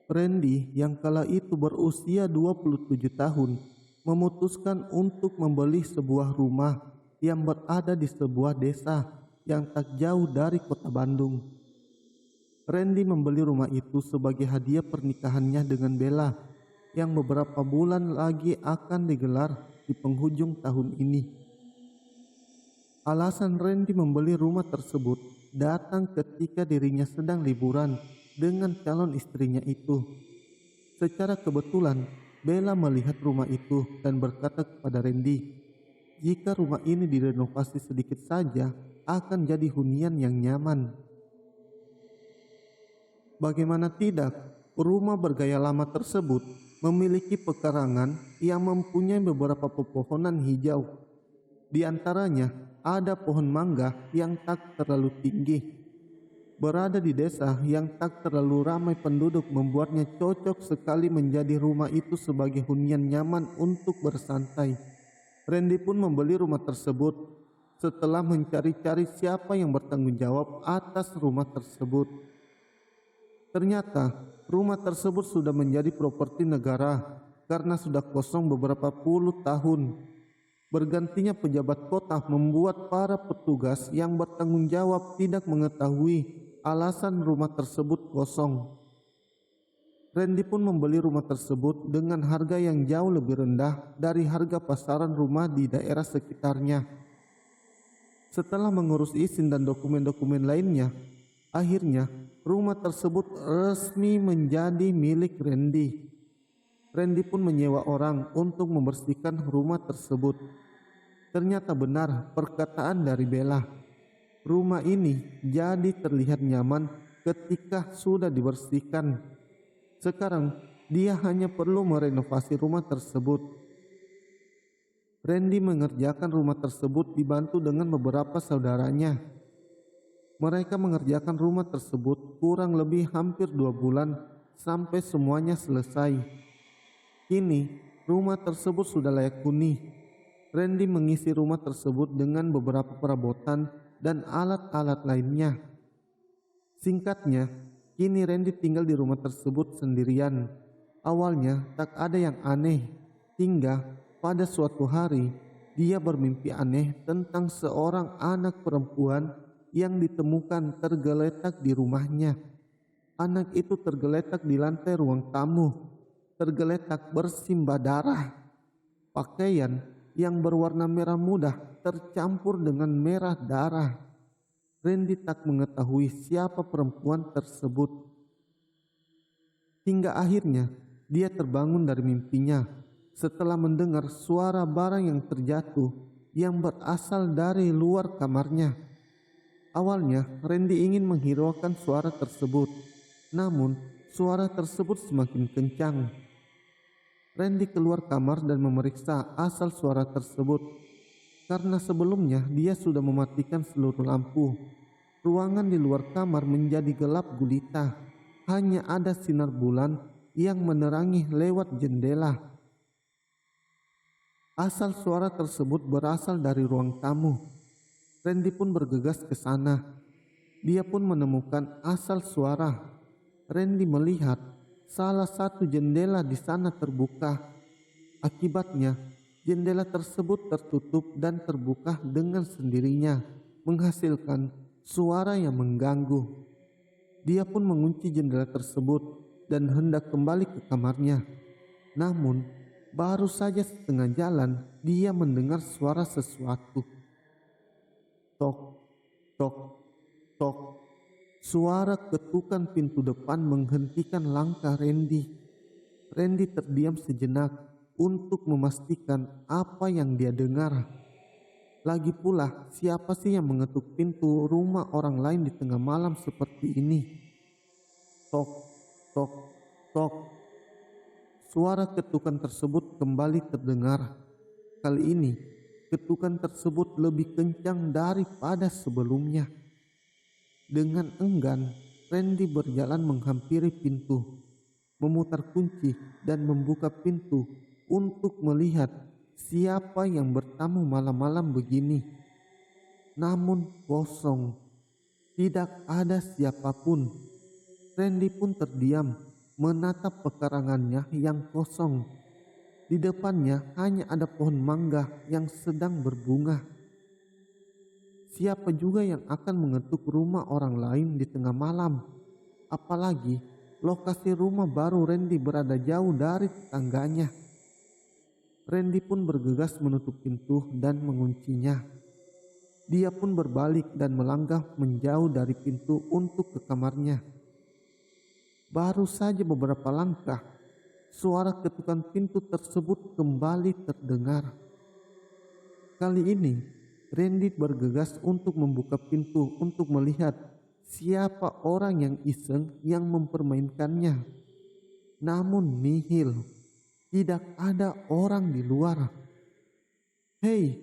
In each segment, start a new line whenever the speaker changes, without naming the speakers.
Randy yang kala itu berusia 27 tahun memutuskan untuk membeli sebuah rumah yang berada di sebuah desa yang tak jauh dari kota Bandung. Randy membeli rumah itu sebagai hadiah pernikahannya dengan Bella yang beberapa bulan lagi akan digelar di penghujung tahun ini. Alasan Randy membeli rumah tersebut datang ketika dirinya sedang liburan dengan calon istrinya itu. Secara kebetulan, Bella melihat rumah itu dan berkata kepada Randy, jika rumah ini direnovasi sedikit saja, akan jadi hunian yang nyaman. Bagaimana tidak, rumah bergaya lama tersebut memiliki pekarangan yang mempunyai beberapa pepohonan hijau. Di antaranya ada pohon mangga yang tak terlalu tinggi. Berada di desa yang tak terlalu ramai penduduk membuatnya cocok sekali menjadi rumah itu sebagai hunian nyaman untuk bersantai. Randy pun membeli rumah tersebut setelah mencari-cari siapa yang bertanggung jawab atas rumah tersebut. Ternyata rumah tersebut sudah menjadi properti negara karena sudah kosong beberapa puluh tahun. Bergantinya pejabat kota membuat para petugas yang bertanggung jawab tidak mengetahui alasan rumah tersebut kosong. Randy pun membeli rumah tersebut dengan harga yang jauh lebih rendah dari harga pasaran rumah di daerah sekitarnya. Setelah mengurus izin dan dokumen-dokumen lainnya, akhirnya rumah tersebut resmi menjadi milik Randy. Randy pun menyewa orang untuk membersihkan rumah tersebut. Ternyata benar perkataan dari Bella. Rumah ini jadi terlihat nyaman ketika sudah dibersihkan. Sekarang dia hanya perlu merenovasi rumah tersebut. Randy mengerjakan rumah tersebut dibantu dengan beberapa saudaranya. Mereka mengerjakan rumah tersebut kurang lebih hampir 2 bulan sampai semuanya selesai. Kini rumah tersebut sudah layak huni. Randy mengisi rumah tersebut dengan beberapa perabotan dan alat-alat lainnya. Singkatnya, kini Randy tinggal di rumah tersebut sendirian. Awalnya tak ada yang aneh, hingga pada suatu hari dia bermimpi aneh tentang seorang anak perempuan yang ditemukan tergeletak di rumahnya. Anak itu tergeletak di lantai ruang tamu, tergeletak bersimbah darah. Pakaian yang berwarna merah muda tercampur dengan merah darah. Randy tak mengetahui siapa perempuan tersebut. Hingga akhirnya dia terbangun dari mimpinya setelah mendengar suara barang yang terjatuh yang berasal dari luar kamarnya. Awalnya Randy ingin menghiraukan suara tersebut, namun suara tersebut semakin kencang. Randy keluar kamar dan memeriksa asal suara tersebut. Karena sebelumnya dia sudah mematikan seluruh lampu. Ruangan di luar kamar menjadi gelap gulita. Hanya ada sinar bulan yang menerangi lewat jendela. Asal suara tersebut berasal dari ruang tamu. Randy pun bergegas ke sana. Dia pun menemukan asal suara. Randy melihat salah satu jendela di sana terbuka. Akibatnya, jendela tersebut tertutup dan terbuka dengan sendirinya, menghasilkan suara yang mengganggu. Dia pun mengunci jendela tersebut dan hendak kembali ke kamarnya. Namun, baru saja setengah jalan, dia mendengar suara sesuatu. Tok, tok, tok. Suara ketukan pintu depan menghentikan langkah Randy. Randy terdiam sejenak untuk memastikan apa yang dia dengar. Lagi pula, siapa sih yang mengetuk pintu rumah orang lain di tengah malam seperti ini? Tok, tok, tok. Suara ketukan tersebut kembali terdengar. Kali ini, ketukan tersebut lebih kencang daripada sebelumnya. Dengan enggan, Randy berjalan menghampiri pintu, memutar kunci dan membuka pintu untuk melihat siapa yang bertamu malam-malam begini. Namun kosong, tidak ada siapapun. Randy pun terdiam. menatap pekarangannya yang kosong. Di depannya hanya ada pohon mangga yang sedang berbunga. Siapa juga yang akan mengetuk rumah orang lain di tengah malam? Apalagi lokasi rumah baru Randy berada jauh dari tetangganya. Randy pun bergegas menutup pintu dan menguncinya. Dia pun berbalik dan melangkah menjauh dari pintu untuk ke kamarnya. Baru saja beberapa langkah, suara ketukan pintu tersebut kembali terdengar. Kali ini, Randy bergegas untuk membuka pintu untuk melihat siapa orang yang iseng yang mempermainkannya. Namun nihil, tidak ada orang di luar. "Hei,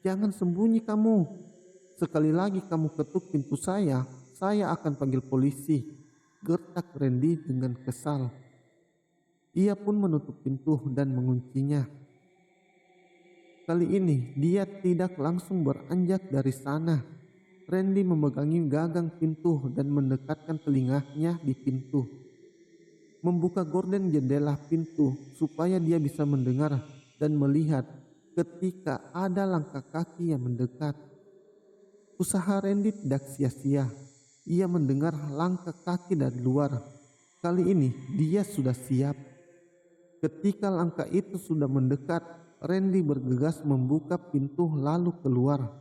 jangan sembunyi kamu. Sekali lagi kamu ketuk pintu saya akan panggil polisi," gertak Randy dengan kesal. Ia pun menutup pintu dan menguncinya. Kali ini dia tidak langsung beranjak dari sana. Randy memegangi gagang pintu dan mendekatkan telinganya di pintu. Membuka gorden jendela pintu supaya dia bisa mendengar dan melihat ketika ada langkah kaki yang mendekat. Usaha Randy tidak sia-sia. Ia mendengar langkah kaki dari luar. Kali ini dia sudah siap. Ketika langkah itu sudah mendekat, Randy bergegas membuka pintu lalu keluar.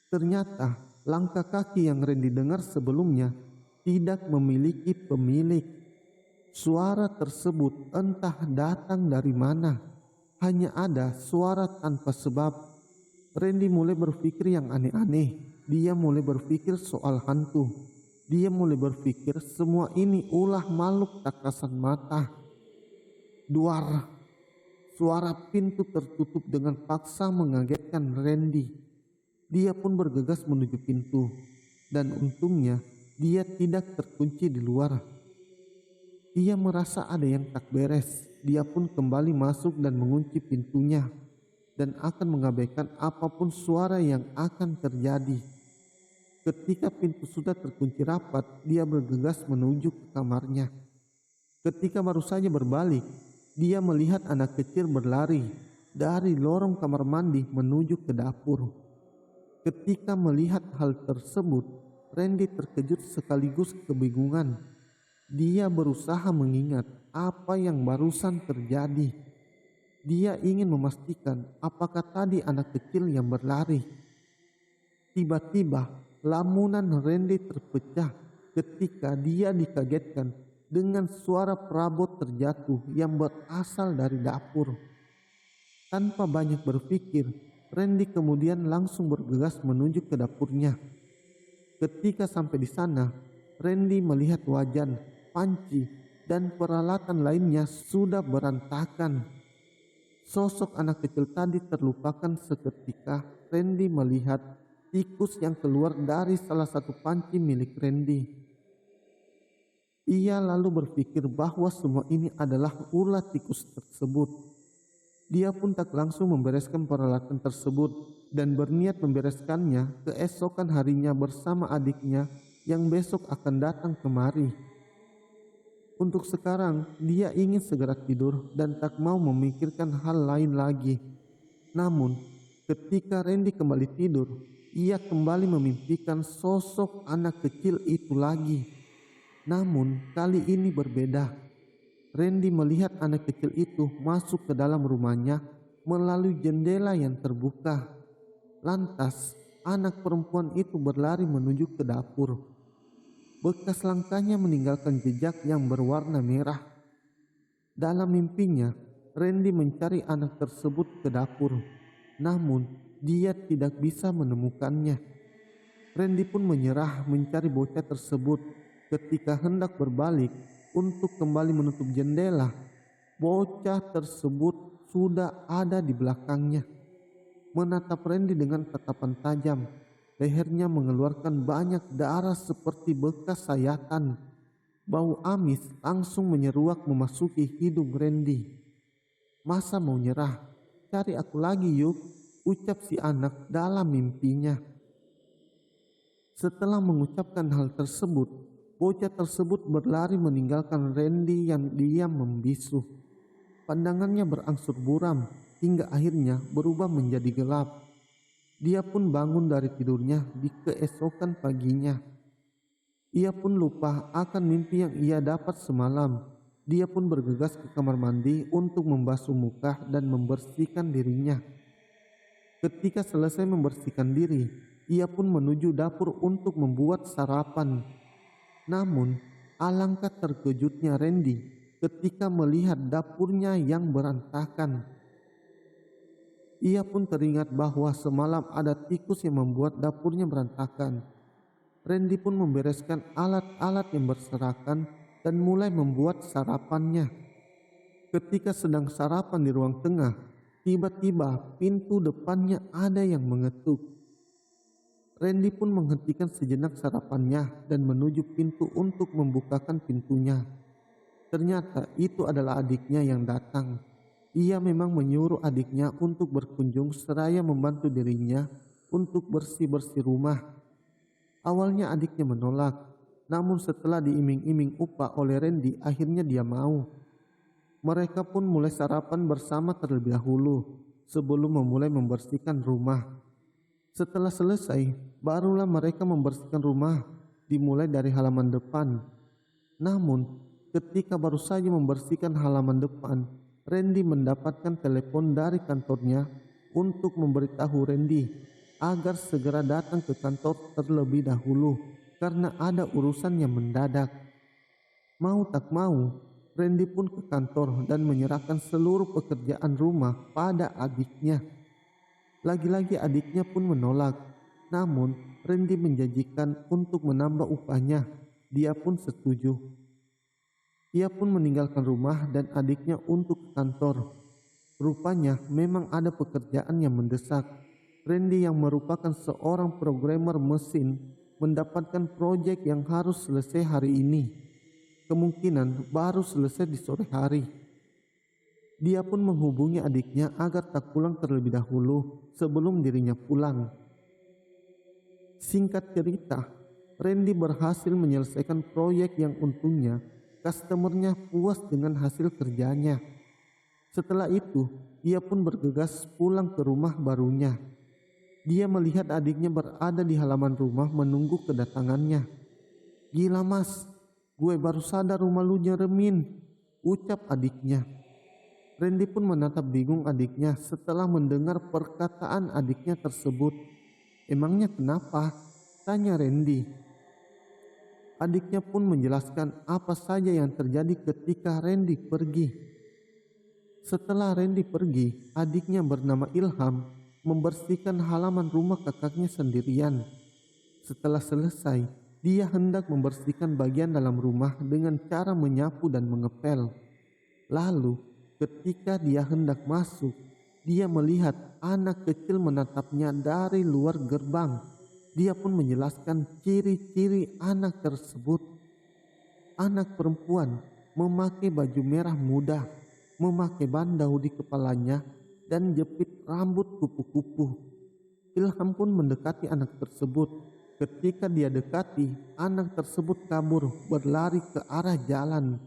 Ternyata langkah kaki yang Randy dengar sebelumnya tidak memiliki pemilik. Suara tersebut entah datang dari mana. Hanya ada suara tanpa sebab. Randy mulai berpikir yang aneh-aneh. Dia mulai berpikir soal hantu. Dia mulai berpikir semua ini ulah makhluk tak kasat mata. Duar. Suara pintu tertutup dengan paksa mengagetkan Randy. Dia pun bergegas menuju pintu. Dan untungnya dia tidak terkunci di luar. Ia merasa ada yang tak beres. Dia pun kembali masuk dan mengunci pintunya. Dan akan mengabaikan apapun suara yang akan terjadi. Ketika pintu sudah terkunci rapat, dia bergegas menuju ke kamarnya. Ketika baru saja berbalik, dia melihat anak kecil berlari dari lorong kamar mandi menuju ke dapur. Ketika melihat hal tersebut, Randy terkejut sekaligus kebingungan. Dia berusaha mengingat apa yang barusan terjadi. Dia ingin memastikan apakah tadi anak kecil yang berlari. Tiba-tiba lamunan Randy terpecah ketika dia dikagetkan dengan suara perabot terjatuh yang berasal dari dapur. Tanpa banyak berpikir, Randy kemudian langsung bergegas menuju ke dapurnya. Ketika sampai di sana, Randy melihat wajan, panci, dan peralatan lainnya sudah berantakan. Sosok anak kecil tadi terlupakan seketika Randy melihat tikus yang keluar dari salah satu panci milik Randy. Ia lalu berpikir bahwa semua ini adalah ulah tikus tersebut. Dia pun tak langsung membereskan peralatan tersebut dan berniat membereskannya keesokan harinya bersama adiknya yang besok akan datang kemari. Untuk sekarang, dia ingin segera tidur dan tak mau memikirkan hal lain lagi. Namun, ketika Randy kembali tidur, ia kembali memimpikan sosok anak kecil itu lagi. Namun kali ini berbeda. Randy melihat anak kecil itu masuk ke dalam rumahnya melalui jendela yang terbuka. Lantas anak perempuan itu berlari menuju ke dapur. Bekas langkahnya meninggalkan jejak yang berwarna merah. Dalam mimpinya, Randy mencari anak tersebut ke dapur. Namun dia tidak bisa menemukannya. Randy pun menyerah mencari bocah tersebut. Ketika hendak berbalik untuk kembali menutup jendela, bocah tersebut sudah ada di belakangnya. Menatap Randy dengan tatapan tajam, lehernya mengeluarkan banyak darah seperti bekas sayatan. Bau amis langsung menyeruak memasuki hidung Randy. "Masa mau nyerah? Cari aku lagi yuk," ucap si anak dalam mimpinya. Setelah mengucapkan hal tersebut, bocah tersebut berlari meninggalkan Randy yang diam membisu. Pandangannya berangsur buram hingga akhirnya berubah menjadi gelap. Dia pun bangun dari tidurnya di keesokan paginya. Ia pun lupa akan mimpi yang ia dapat semalam. Dia pun bergegas ke kamar mandi untuk membasuh muka dan membersihkan dirinya. Ketika selesai membersihkan diri, ia pun menuju dapur untuk membuat sarapan. Namun, alangkah terkejutnya Randy ketika melihat dapurnya yang berantakan. Ia pun teringat bahwa semalam ada tikus yang membuat dapurnya berantakan. Randy pun membereskan alat-alat yang berserakan dan mulai membuat sarapannya. Ketika sedang sarapan di ruang tengah, tiba-tiba pintu depannya ada yang mengetuk. Randy pun menghentikan sejenak sarapannya dan menuju pintu untuk membukakan pintunya. Ternyata itu adalah adiknya yang datang. Ia memang menyuruh adiknya untuk berkunjung seraya membantu dirinya untuk bersih-bersih rumah. Awalnya adiknya menolak, namun setelah diiming-iming upah oleh Randy, akhirnya dia mau. Mereka pun mulai sarapan bersama terlebih dahulu sebelum memulai membersihkan rumah. Setelah selesai, barulah mereka membersihkan rumah, dimulai dari halaman depan. Namun, ketika baru saja membersihkan halaman depan, Randy mendapatkan telepon dari kantornya untuk memberitahu Randy agar segera datang ke kantor terlebih dahulu karena ada urusan yang mendadak. Mau tak mau, Randy pun ke kantor dan menyerahkan seluruh pekerjaan rumah pada adiknya. Lagi-lagi adiknya pun menolak, namun Randy menjanjikan untuk menambah upahnya. Dia pun setuju. Ia pun meninggalkan rumah dan adiknya untuk ke kantor. Rupanya memang ada pekerjaan yang mendesak. Randy yang merupakan seorang programmer mesin mendapatkan proyek yang harus selesai hari ini. Kemungkinan baru selesai di sore hari. Dia pun menghubungi adiknya agar tak pulang terlebih dahulu sebelum dirinya pulang. Singkat cerita, Randy berhasil menyelesaikan proyek yang untungnya customernya puas dengan hasil kerjanya. Setelah itu, ia pun bergegas pulang ke rumah barunya. Dia melihat adiknya berada di halaman rumah menunggu kedatangannya. "Gila mas, gue baru sadar rumah lu nyeremin," ucap adiknya. Randy pun menatap bingung adiknya setelah mendengar perkataan adiknya tersebut. "Emangnya kenapa?" tanya Randy. Adiknya pun menjelaskan apa saja yang terjadi ketika Randy pergi. Setelah Randy pergi, adiknya bernama Ilham membersihkan halaman rumah kakaknya sendirian. Setelah selesai, dia hendak membersihkan bagian dalam rumah dengan cara menyapu dan mengepel. Lalu, ketika dia hendak masuk, dia melihat anak kecil menatapnya dari luar gerbang. Dia pun menjelaskan ciri-ciri anak tersebut. Anak perempuan memakai baju merah muda, memakai bandau di kepalanya, dan jepit rambut kupu-kupu. Ilham pun mendekati anak tersebut. Ketika dia dekati, anak tersebut kabur berlari ke arah jalan.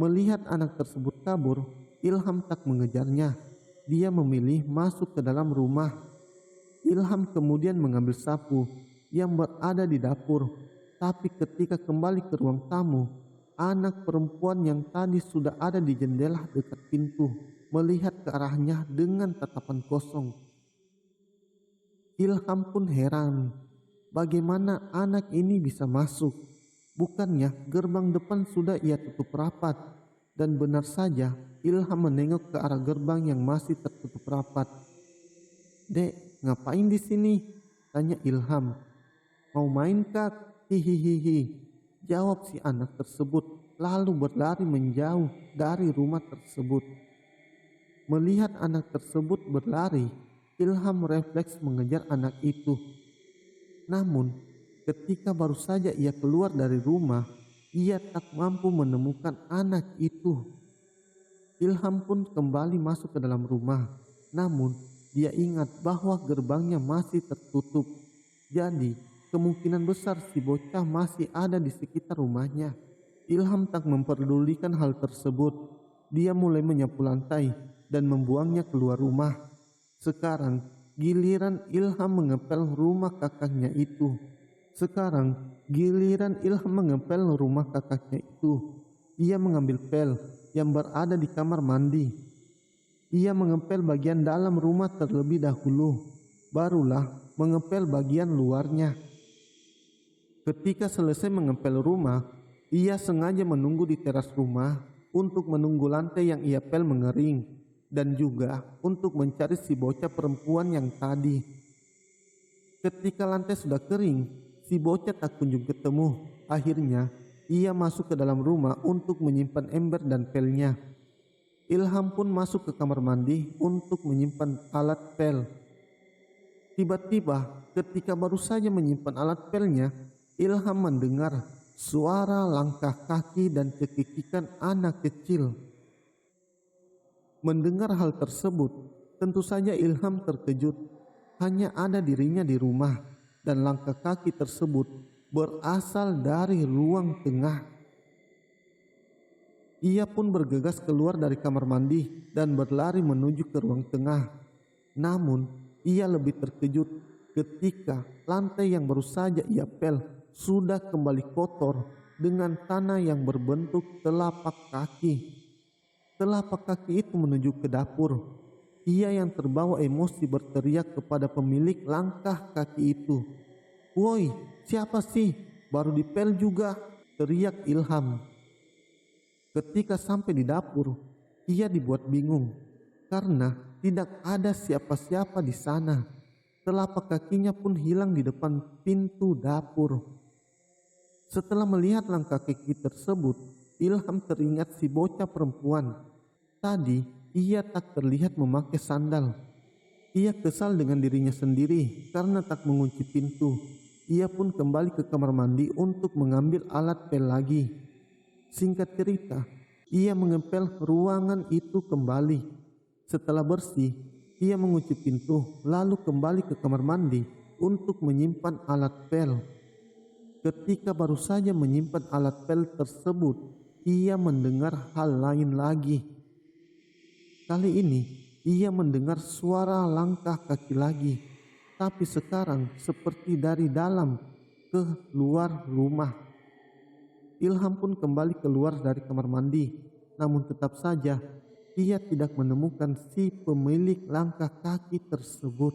Melihat anak tersebut kabur, Ilham tak mengejarnya. Dia memilih masuk ke dalam rumah. Ilham kemudian mengambil sapu yang berada di dapur. Tapi ketika kembali ke ruang tamu, anak perempuan yang tadi sudah ada di jendela dekat pintu melihat ke arahnya dengan tatapan kosong. Ilham pun heran, bagaimana anak ini bisa masuk? Bukannya gerbang depan sudah ia tutup rapat? Dan benar saja, Ilham menengok ke arah gerbang yang masih tertutup rapat. "Dek, ngapain di sini?" tanya Ilham. "Mau main kak?" "Hihihihi," jawab si anak tersebut, lalu berlari menjauh dari rumah tersebut. Melihat anak tersebut berlari, Ilham refleks mengejar anak itu. Namun, ketika baru saja ia keluar dari rumah, ia tak mampu menemukan anak itu. Ilham pun kembali masuk ke dalam rumah. Namun, dia ingat bahwa gerbangnya masih tertutup. Jadi, kemungkinan besar si bocah masih ada di sekitar rumahnya. Ilham tak memperdulikan hal tersebut. Dia mulai menyapu lantai dan membuangnya keluar rumah. Sekarang giliran Ilham mengepel rumah kakaknya itu. Ia mengambil pel yang berada di kamar mandi. Ia mengepel bagian dalam rumah terlebih dahulu, barulah mengepel bagian luarnya. Ketika selesai mengepel rumah, ia sengaja menunggu di teras rumah untuk menunggu lantai yang ia pel mengering dan juga untuk mencari si bocah perempuan yang tadi. Ketika lantai sudah kering, si bocah tak kunjung ketemu. Akhirnya, ia masuk ke dalam rumah untuk menyimpan ember dan pelnya. Ilham pun masuk ke kamar mandi untuk menyimpan alat pel. Tiba-tiba, ketika baru saja menyimpan alat pelnya, Ilham mendengar suara langkah kaki dan cekikikan anak kecil. Mendengar hal tersebut, tentu saja Ilham terkejut. Hanya ada dirinya di rumah dan langkah kaki tersebut berasal dari ruang tengah. Ia pun bergegas keluar dari kamar mandi dan berlari menuju ke ruang tengah. Namun, ia lebih terkejut ketika lantai yang baru saja ia pel sudah kembali kotor dengan tanah yang berbentuk telapak kaki. Telapak kaki itu menuju ke dapur. Ia yang terbawa emosi berteriak kepada pemilik langkah kaki itu. "Woi, siapa sih? Baru dipel juga," teriak Ilham. Ketika sampai di dapur, ia dibuat bingung karena tidak ada siapa-siapa di sana. Telapak kakinya pun hilang di depan pintu dapur. Setelah melihat langkah kaki tersebut, Ilham teringat si bocah perempuan. Tadi ia tak terlihat memakai sandal. Ia kesal dengan dirinya sendiri karena tak mengunci pintu. Ia pun kembali ke kamar mandi untuk mengambil alat pel lagi. Singkat cerita, ia mengepel ruangan itu kembali. Setelah bersih, ia mengunci pintu lalu kembali ke kamar mandi untuk menyimpan alat pel. Ketika baru saja menyimpan alat pel tersebut, ia mendengar hal lain lagi. Kali ini, ia mendengar suara langkah kaki lagi, tapi sekarang seperti dari dalam ke luar rumah. Ilham pun kembali keluar dari kamar mandi, namun tetap saja ia tidak menemukan si pemilik langkah kaki tersebut.